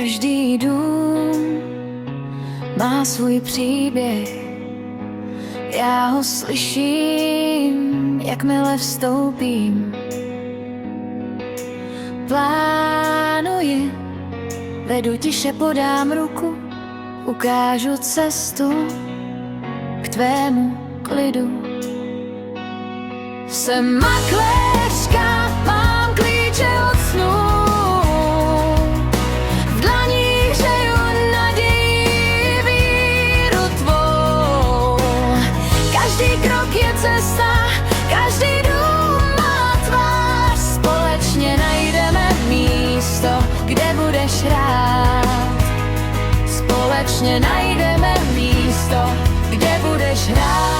Každý dům má svůj příběh, já ho slyším, jakmile vstoupím. Plánuji, vedu tiše, podám ruku, ukážu cestu k tvému klidu. Jsem makléřka, mám klíče od snů, v dlaních hřeju naději, víru tvou. Každý krok je cesta, každý dům má tvář, společně najdeme místo, kde budeš rád. Společně najdeme místo, kde budeš rád.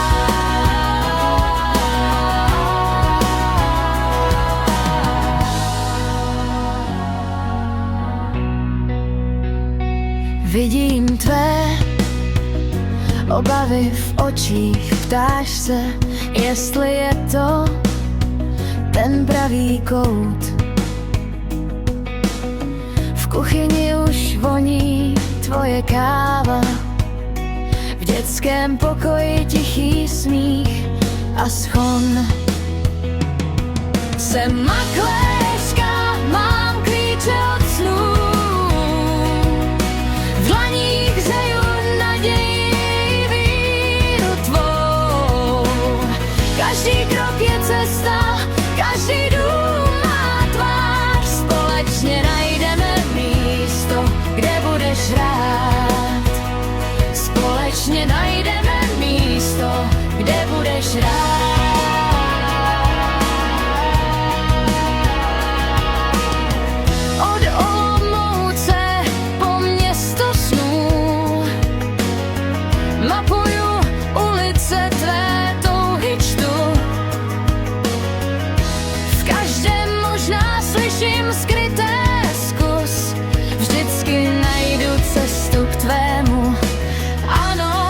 Vidím tvé obavy v očích, ptáš se, jestli je to ten pravý kout. V kuchyni už voní tvoje káva, v dětském pokoji tichý smích a schon. Jsem makléřka, mám klíče od snů, v dlaních hřeju naději, víru tvou. Každý krok je cesta, každý dům má tvář, společně najdeme místo, kde budeš rád. Společně najdeme místo, kde budeš rád. Mapuju ulice tvé touhy, čtu. V každém možná slyším skryté zkus. Vždycky najdu cestu k tvému. Ano,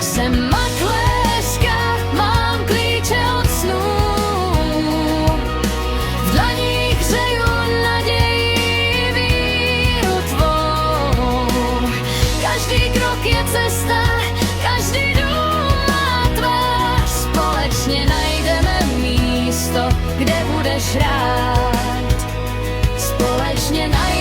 jsem makléřka, mám klíče od snů. V dlaních hřeju naději, víru tvou. Každý krok je cesta, každý dům má tvář, společně najdeme místo, kde budeš rád. Společně najdeme